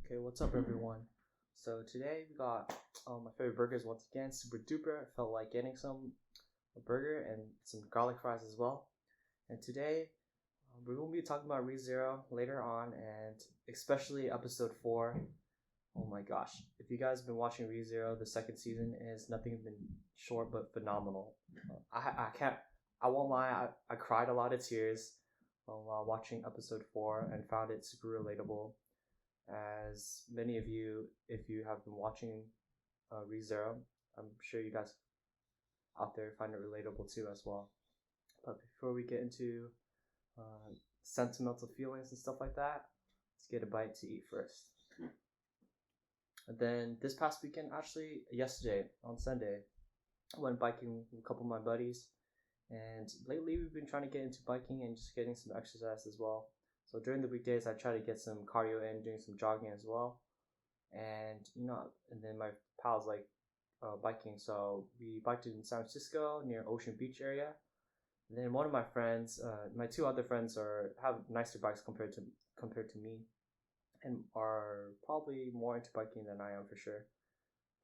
Okay, what's up, everyone? So today we got my favorite burgers once again, super duper. I felt like getting a burger and some garlic fries as well. And today we're gonna be talking about ReZero later on, and especially episode 4. Oh my gosh! If you guys have been watching ReZero, the second season is nothing been short but phenomenal. I can't. I won't lie. I cried a lot of tears while watching episode 4 and found it super relatable. As many of you, if you have been watching ReZero, I'm sure you guys out there find it relatable too as well. But before we get into sentimental feelings and stuff like that, let's get a bite to eat first. And then this past weekend, actually yesterday on Sunday, I went biking with a couple of my buddies. And lately we've been trying to get into biking and just getting some exercise as well. So during the weekdays, I try to get some cardio in, doing some jogging as well. And and then my pals like biking. So we biked in San Francisco near Ocean Beach area. And then one of my friends, my two other friends have nicer bikes compared to me, and are probably more into biking than I am for sure.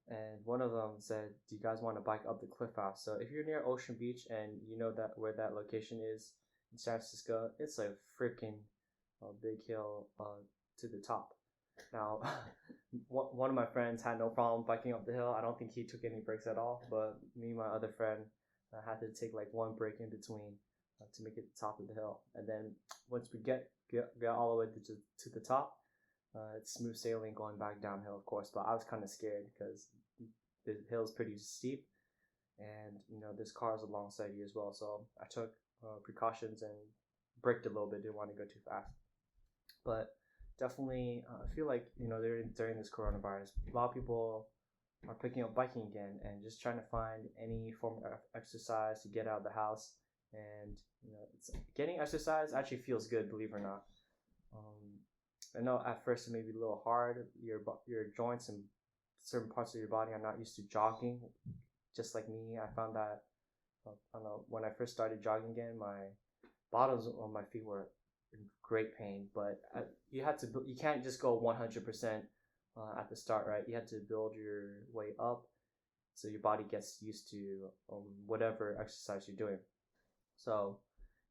And one of them said, "Do you guys want to bike up the cliff house?" So if you're near Ocean Beach and you know that where that location is in San Francisco, it's a freaking big hill to the top. Now, one of my friends had no problem biking up the hill. I don't think he took any breaks at all, but me and my other friend had to take like one break in between to make it to the top of the hill. And then once we get all the way to the top, it's smooth sailing going back downhill, of course. But I was kind of scared because the hill's pretty steep, and there's cars alongside you as well. So I took precautions and braked a little bit. Didn't want to go too fast. But definitely, I feel like during this coronavirus, a lot of people are picking up biking again and just trying to find any form of exercise to get out of the house. And getting exercise actually feels good, believe it or not. I know at first it may be a little hard. Your joints and certain parts of your body are not used to jogging. Just like me, I found that I don't know, when I first started jogging again, my bottoms on my feet were in great pain. But you can't just go 100% at the start, right? You have to build your way up so your body gets used to whatever exercise you're doing. So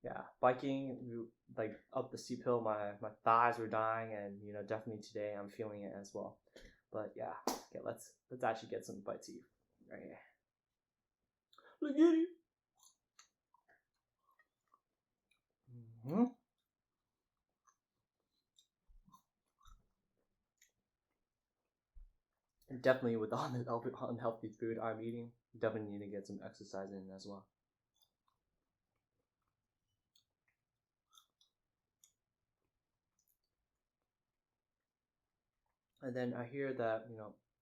yeah, biking like up the steep hill, my thighs were dying, and definitely today I'm feeling it as well. But yeah, okay, let's actually get some bite to eat right here. Look at it. And definitely with all the unhealthy food I'm eating, definitely need to get some exercise in as well. And then I hear that,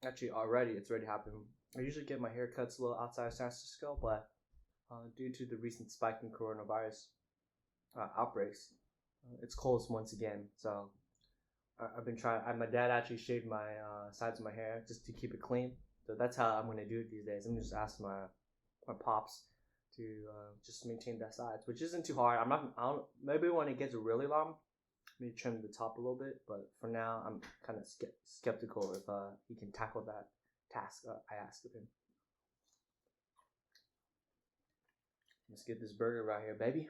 actually it's already happened. I usually get my haircuts a little outside of San Francisco, but due to the recent spike in coronavirus outbreaks, it's closed once again. So I've been trying. My dad actually shaved my sides of my hair just to keep it clean. So that's how I'm gonna do it these days. I'm gonna just ask my pops to just maintain that sides, which isn't too hard. Maybe when it gets really long, maybe trim the top a little bit. But for now, I'm kind of skeptical if he can tackle that task I asked of him. Let's get this burger right here, baby.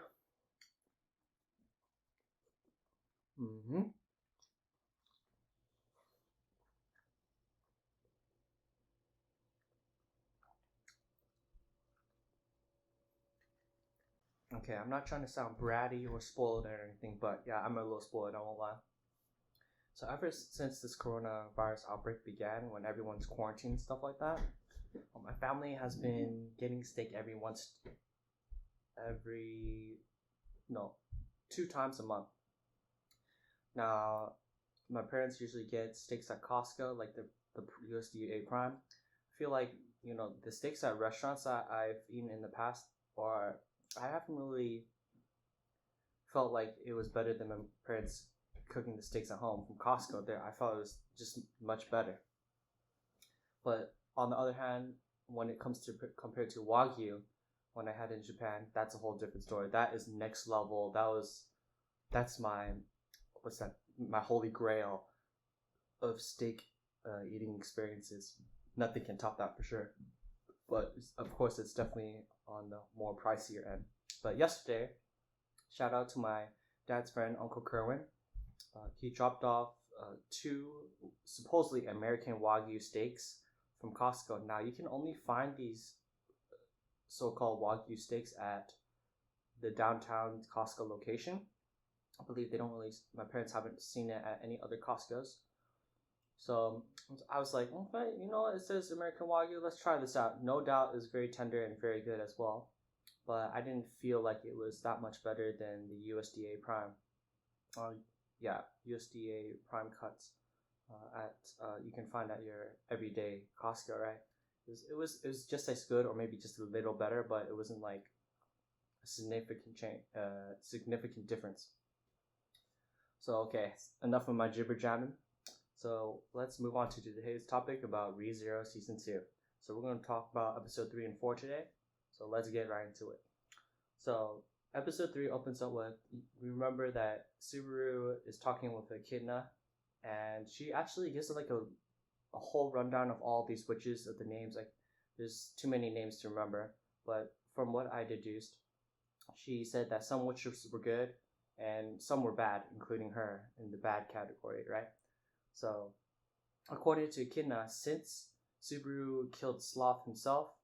Okay, I'm not trying to sound bratty or spoiled or anything, but yeah, I'm a little spoiled, I won't lie. So ever since this coronavirus outbreak began, when everyone's quarantined and stuff like that, my family has been getting steak no, 2 times a month. Now, my parents usually get steaks at Costco, like the USDA Prime. I feel like the steaks at restaurants that I've eaten in the past, or I haven't really felt like it was better than my parents cooking the steaks at home from Costco. There, I felt it was just much better. But on the other hand, when it comes to compared to Wagyu, when I had in Japan, that's a whole different story. That is next level. That's my my holy grail. of steak eating experiences. Nothing can top that for sure. But of course, it's definitely on the more pricier end. But yesterday, shout out to my dad's friend, Uncle Kerwin. He dropped off 2 supposedly American Wagyu steaks from Costco. Now, you can only find these so-called Wagyu steaks at the downtown Costco location. I believe they don't really, my parents haven't seen it at any other Costco's. So I was like, okay, you know what, it says American Wagyu, let's try this out. No doubt it's very tender and very good as well. But I didn't feel like it was that much better than the USDA Prime. USDA Prime cuts you can find at your everyday Costco, right? It was just as good, or maybe just a little better, but it wasn't like a significant difference. So okay, enough of my jibber jabbing. So let's move on to today's topic about ReZero Season 2. So we're going to talk about episode 3 and 4 today. So let's get right into it. So episode 3 opens up with, we remember that Subaru is talking with Echidna, and she actually gives like a whole rundown of all these witches, of the names. Like, there's too many names to remember, but from what I deduced, she said that some witches were good and some were bad, including her in the bad category, right? So according to Echidna, since Subaru killed Sloth himself,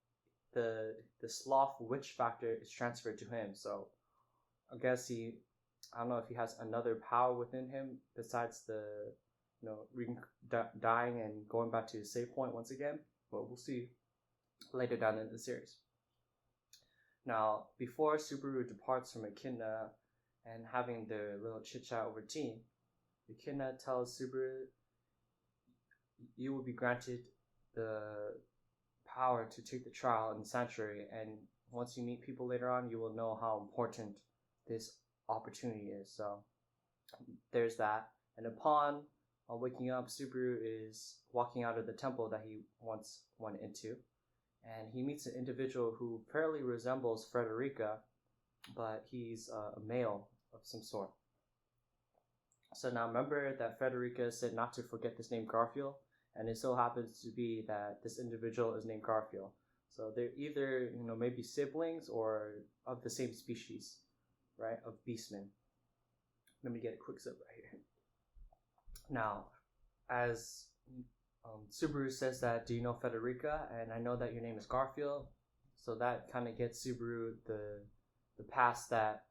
the Sloth witch factor is transferred to him. So I guess I don't know if he has another power within him besides the, dying and going back to his save point once again. But we'll see later down in the series. Now, before Subaru departs from Echidna and having their little chit-chat over tea, Echidna tells Subaru, you will be granted the power to take the trial in the sanctuary, and once you meet people later on, you will know how important this opportunity is. So there's that. And upon waking up, Subaru is walking out of the temple that he once went into, and he meets an individual who fairly resembles Frederica, but he's a male of some sort. So now remember that Frederica said not to forget this name Garfield, and it so happens to be that this individual is named Garfield. So they're either, maybe siblings or of the same species, right, of beastmen. Let me get a quick sip right here. Now, as Subaru says that, do you know Federica? And I know that your name is Garfield. So that kind of gets Subaru the pass that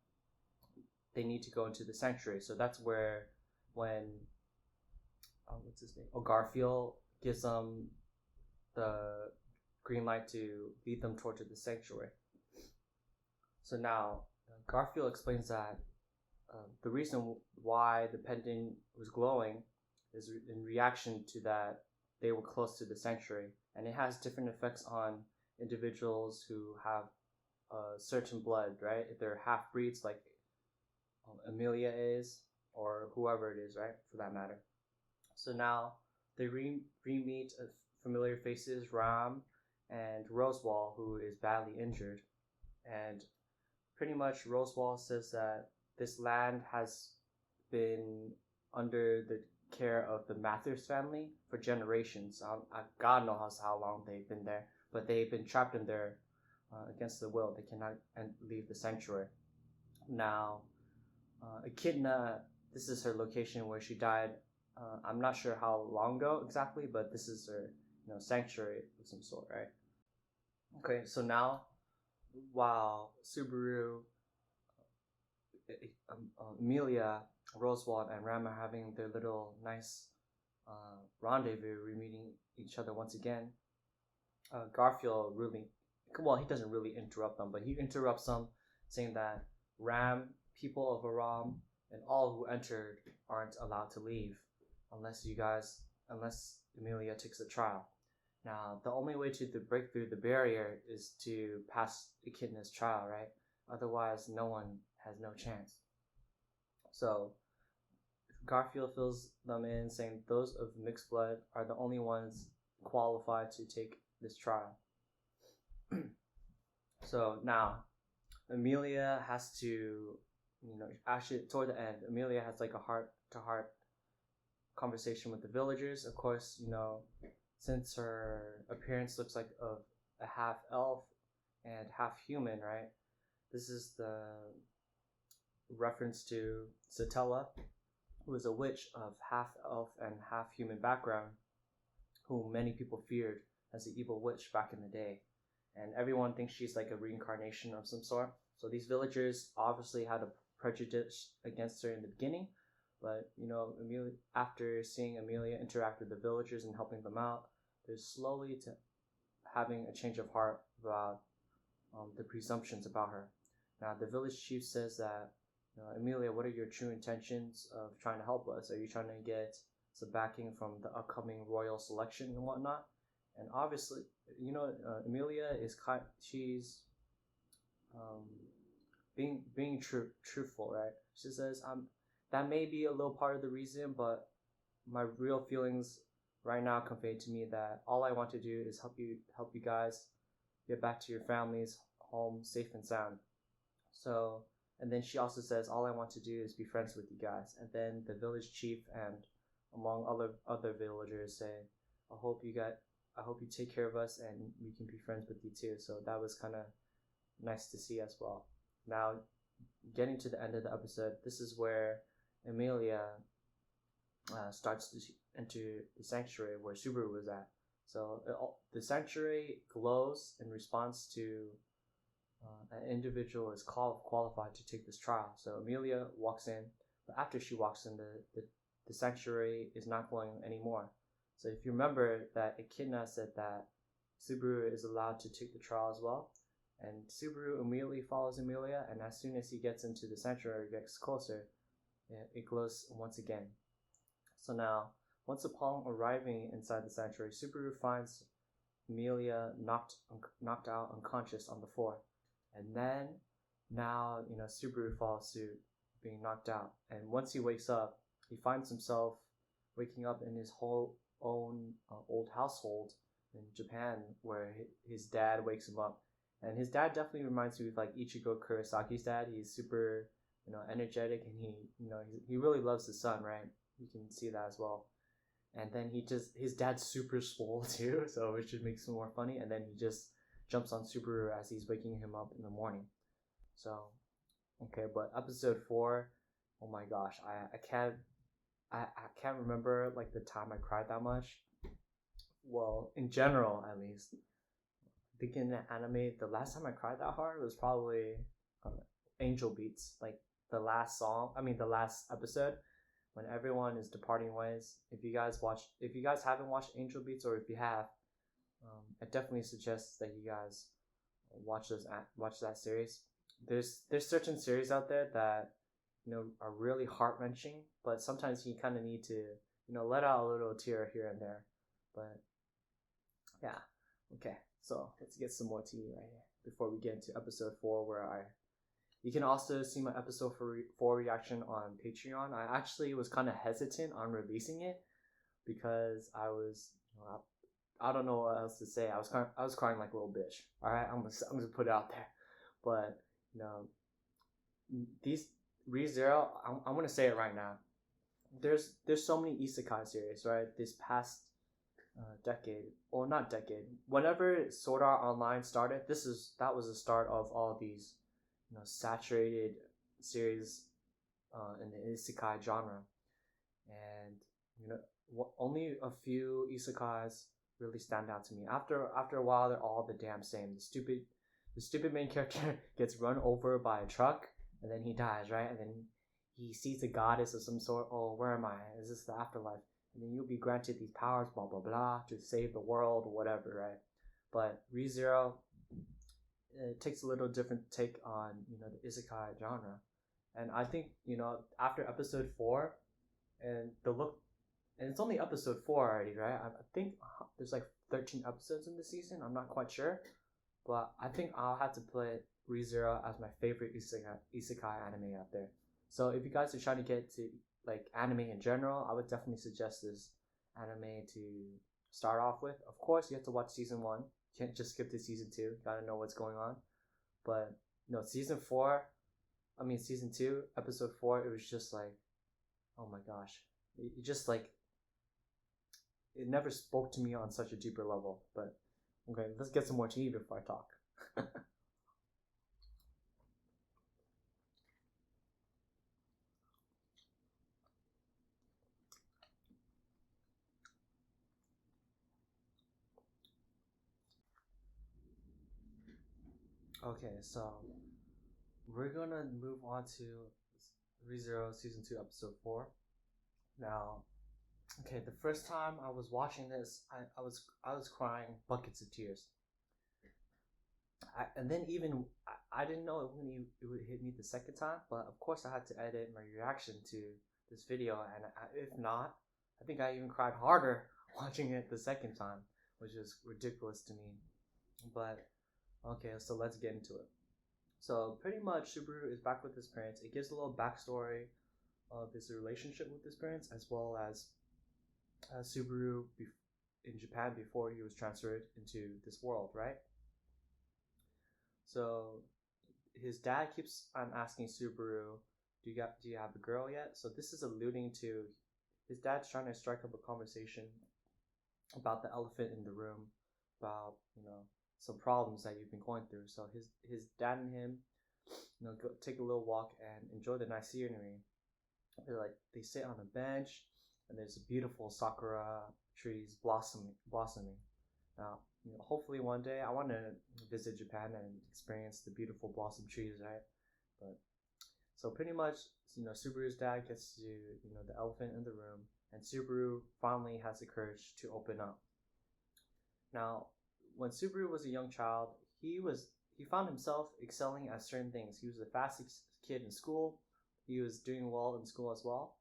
they need to go into the sanctuary. So that's where when what's his name? Garfield gives them the green light to lead them towards the sanctuary. So now Garfield explains that the reason why the pendant was glowing is in reaction to that they were close to the sanctuary, and it has different effects on individuals who have certain blood, right? If they're half breeds, like Amelia is, or whoever it is, right? For that matter. So now they re-meet familiar faces, Ram and Rosewall, who is badly injured, and pretty much Rosewall says that this land has been under the care of the Mathers family for generations. God knows how long they've been there, but they've been trapped in there against the will. They cannot leave the sanctuary. Now, Echidna, this is her location where she died. I'm not sure how long ago exactly, but this is her, sanctuary of some sort, right? Okay, so now, while Subaru, Amelia, Rosewald, and Ram are having their little nice rendezvous, re-meeting each other once again, Garfield he doesn't really interrupt them, but he interrupts them, saying that Ram, people of Aram, and all who entered aren't allowed to leave unless Amelia takes the trial. Now, the only way to break through the barrier is to pass Echidna's trial, right? Otherwise, no one has no chance. So Garfield fills them in, saying those of mixed blood are the only ones qualified to take this trial. So now, Amelia has to, actually toward the end, Amelia has like a heart-to-heart conversation with the villagers. Of course, since her appearance looks like of a half elf and half human, right? This is the reference to Satella, who is a witch of half elf and half human background, whom many people feared as the evil witch back in the day. And everyone thinks she's like a reincarnation of some sort. So these villagers obviously had a prejudice against her in the beginning, but Amelia, after seeing Amelia interact with the villagers and helping them out, they're slowly to having a change of heart about the presumptions about her. Now the village chief says that, Amelia, what are your true intentions of trying to help us? Are you trying to get some backing from the upcoming royal selection and whatnot? And obviously, Amelia is she's being truthful, right? She says, that may be a little part of the reason, but my real feelings right now convey to me that all I want to do is help you guys get back to your families home safe and sound. So, and then she also says, all I want to do is be friends with you guys. And then the village chief and among other villagers say, I hope you take care of us and we can be friends with you too. So that was kind of nice to see as well. Now, getting to the end of the episode, this is where Amelia starts to enter the sanctuary where Subaru was at. So the sanctuary glows in response to an individual is qualified to take this trial. So Amelia walks in, but after she walks in, the sanctuary is not glowing anymore. So if you remember that Echidna said that Subaru is allowed to take the trial as well, and Subaru immediately follows Amelia, and as soon as he gets into the sanctuary, gets closer, it glows once again. So now, once upon arriving inside the sanctuary, Subaru finds Amelia knocked out unconscious on the floor. And then, now, Subaru follows suit, being knocked out. And once he wakes up, he finds himself waking up in his whole own old household in Japan, where his dad wakes him up. And his dad definitely reminds me of like Ichigo Kurisaki's dad. He's super, energetic, and he really loves his son, right? You can see that as well. And then his dad's super swole too, so which just makes it more funny. And then he just jumps on Subaru as he's waking him up in the morning. So, okay, but episode 4, oh my gosh, I can't remember like the time I cried that much. Well, in general, at least. I think in the anime, the last time I cried that hard was probably Angel Beats, like the last episode when everyone is departing ways. If you guys haven't watched Angel Beats, or if you have, I definitely suggest that you guys watch that series. There's certain series out there that are really heart wrenching, but sometimes you kind of need to let out a little tear here and there. But yeah, okay. So let's get some more tea right here before we get into episode 4, where you can also see my episode 4 reaction on Patreon. I actually was kind of hesitant on releasing it because I was, I don't know what else to say. I was crying like a little bitch. All right, I'm gonna put it out there. But these ReZero, I'm gonna say it right now. There's so many isekai series, right? This past decade, or not decade, whenever Sword Art Online started, that was the start of all these saturated series in the isekai genre. And only a few isekais really stand out to me. After a while, they're all the damn same. The stupid main character gets run over by a truck, and then he dies, right? And then he sees a goddess of some sort. Oh, where am I? Is this the afterlife? And then you'll be granted these powers, blah blah blah, to save the world or whatever, right? But ReZero, it takes a little different take on the isekai genre, and I think after episode 4, and it's only episode 4 already, right? I think there's like 13 episodes in the season. I'm not quite sure, but I think I'll have to put ReZero as my favorite isekai anime out there. So if you guys are trying to get to like anime in general, I would definitely suggest this anime to start off with. Of course, you have to watch season 1. You can't just skip to season 2. You gotta know what's going on. But season 2, episode 4, it was just like, oh my gosh, it just like it never spoke to me on such a deeper level. But okay, let's get some more tea before I talk. Okay, so we're gonna move on to ReZero Season 2, Episode 4. Now, okay, the first time I was watching this, I was crying buckets of tears. And then even I didn't know it would hit me the second time, but of course I had to edit my reaction to this video, and if not, I think I even cried harder watching it the second time, which is ridiculous to me. But okay, so let's get into it. So pretty much Subaru is back with his parents. It gives a little backstory of his relationship with his parents, as well as Subaru in Japan before he was transferred into this world, right? So his dad keeps on asking Subaru, do you have a girl yet? So this is alluding to his dad's trying to strike up a conversation about the elephant in the room, about some problems that you've been going through. So his dad and him, go take a little walk and enjoy the nice scenery. They sit on a bench, and there's beautiful sakura trees blossoming. Now, hopefully one day I want to visit Japan and experience the beautiful blossom trees, right? But so pretty much, Subaru's dad gets to the elephant in the room, and Subaru finally has the courage to open up. Now, when Subaru was a young child, he found himself excelling at certain things. He was the fastest kid in school. He was doing well in school as well.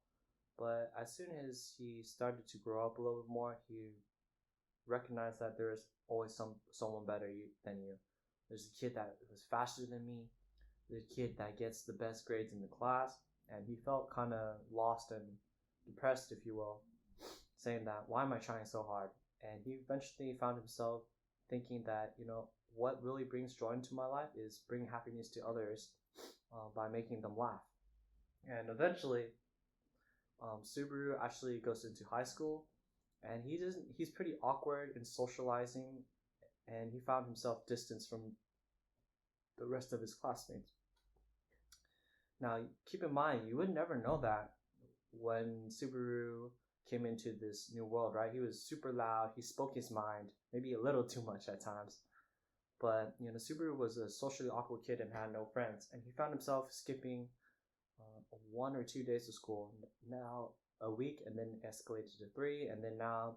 But as soon as he started to grow up a little bit more, he recognized that there is always someone better than you. There's a kid that was faster than me. There's a kid that gets the best grades in the class, and he felt kind of lost and depressed, if you will, saying that, why am I trying so hard? And he eventually found himself thinking that, what really brings joy into my life is bringing happiness to others by making them laugh. And eventually, Subaru actually goes into high school, and he's pretty awkward in socializing, and he found himself distanced from the rest of his classmates. Now, keep in mind, you would never know that when Subaru came into this new world, right? He was super loud, he spoke his mind, maybe a little too much at times. But, Subaru was a socially awkward kid and had no friends, and he found himself skipping 1 or 2 days of school, now a week, and then escalated to 3, and then now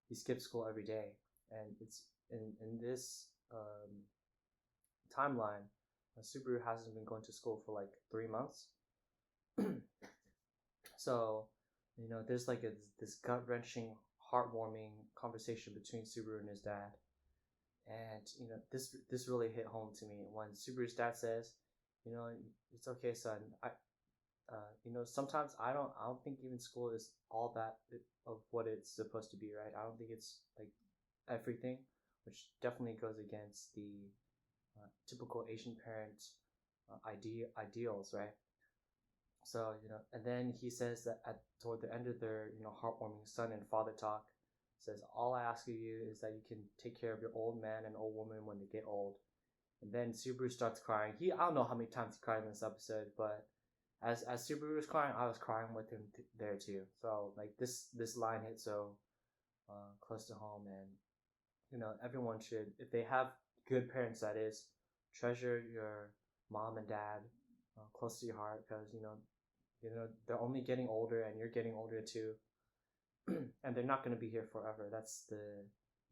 he skips school every day. And it's in this timeline, Subaru hasn't been going to school for like 3 months. So, there's like this gut-wrenching, heartwarming conversation between Subaru and his dad. And, this really hit home to me when Subaru's dad says, it's okay, son. Sometimes I don't think even school is all that of what it's supposed to be, right? I don't think it's like everything, which definitely goes against the typical Asian parent ideals, right? So, and then he says that toward the end of their, heartwarming son and father talk, says, all I ask of you is that you can take care of your old man and old woman when they get old. And then Subaru starts crying. I don't know how many times he cried in this episode, but as Subaru was crying, I was crying with him there too. So like this line hit so close to home, and everyone should, if they have good parents, that is, treasure your mom and dad close to your heart, because they're only getting older, and you're getting older too, and they're not going to be here forever. That's the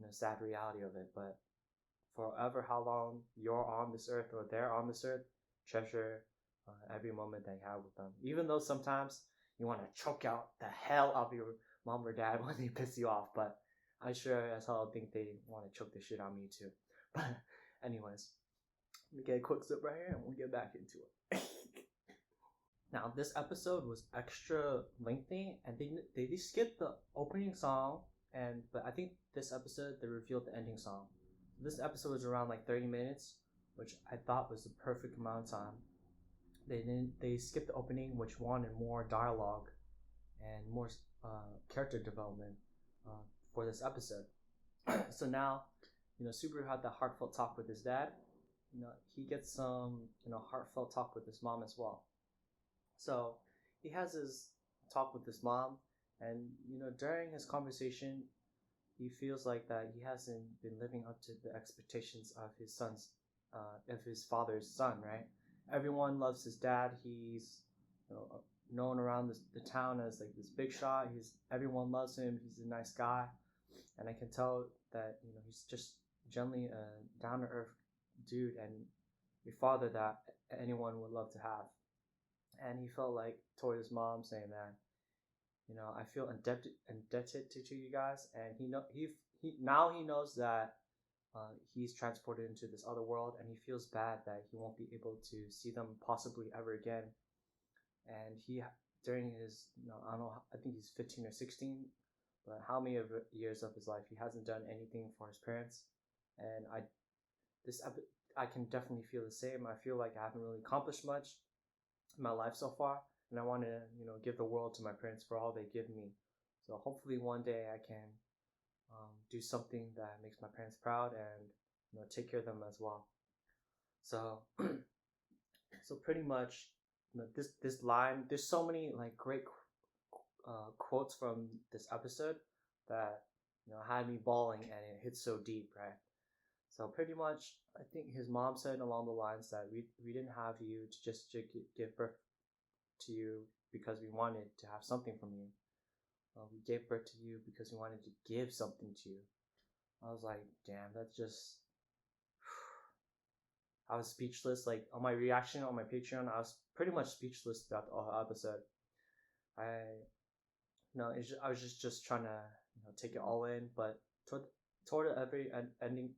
sad reality of it. But forever, how long you're on this earth or they're on this earth, treasure every moment that you have with them. Even though sometimes you want to choke out the hell out of your mom or dad when they piss you off, but I sure as hell think they want to choke the shit out of me too. But anyways, let me get a quick sip right here and we'll get back into it. Now, this episode was extra lengthy, and they skipped the opening song, but I think this episode they revealed the ending song. This episode was around like 30 minutes, which I thought was the perfect amount of time. They skipped the opening, which wanted more dialogue and more character development for this episode. So now, Subaru had that heartfelt talk with his dad. He gets some, heartfelt talk with his mom as well. So he has his talk with his mom, and during his conversation, he feels like that he hasn't been living up to the expectations of his father's son, right? Everyone loves his dad. He's known around the town as like this big shot. Everyone loves him. He's a nice guy, and I can tell that he's just generally a down to earth dude and a father that anyone would love to have. And he felt like toward his mom saying that, I feel indebted to you guys, and now he knows that he's transported into this other world, and he feels bad that he won't be able to see them possibly ever again. And during his, I don't know, I think he's 15 or 16, but how many years of his life he hasn't done anything for his parents. And I can definitely feel the same. I feel like I haven't really accomplished much in my life so far, and I want to give the world to my parents for all they give me. So hopefully one day I can do something that makes my parents proud and take care of them as well. So so pretty much this line, there's so many like great quotes from this episode that had me bawling, and it hits so deep, right? So pretty much, I think his mom said along the lines that we didn't have you to just give birth to you because we wanted to have something from you. We gave birth to you because we wanted to give something to you. I was like, damn, that's just... I was speechless. Like, on my reaction on my Patreon, I was pretty much speechless throughout the whole episode. I was just trying to take it all in, but toward every ending,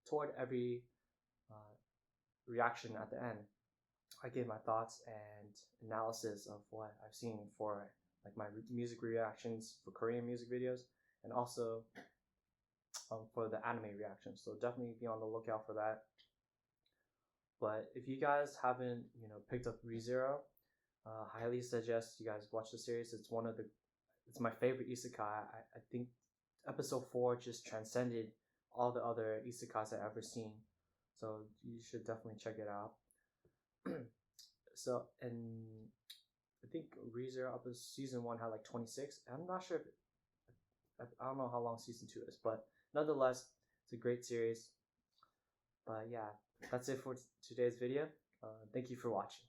toward every reaction at the end, I gave my thoughts and analysis of what I've seen for like my music reactions for Korean music videos, and also for the anime reactions. So definitely be on the lookout for that. But if you guys haven't picked up ReZero, highly suggest you guys watch the series. It's my favorite isekai. I think episode 4 just transcended all the other isekais I've ever seen. So you should definitely check it out. So, and I think ReZero season 1 had like 26. I'm not sure I don't know how long season 2 is, but nonetheless, it's a great series. But yeah, that's it for today's video. Thank you for watching.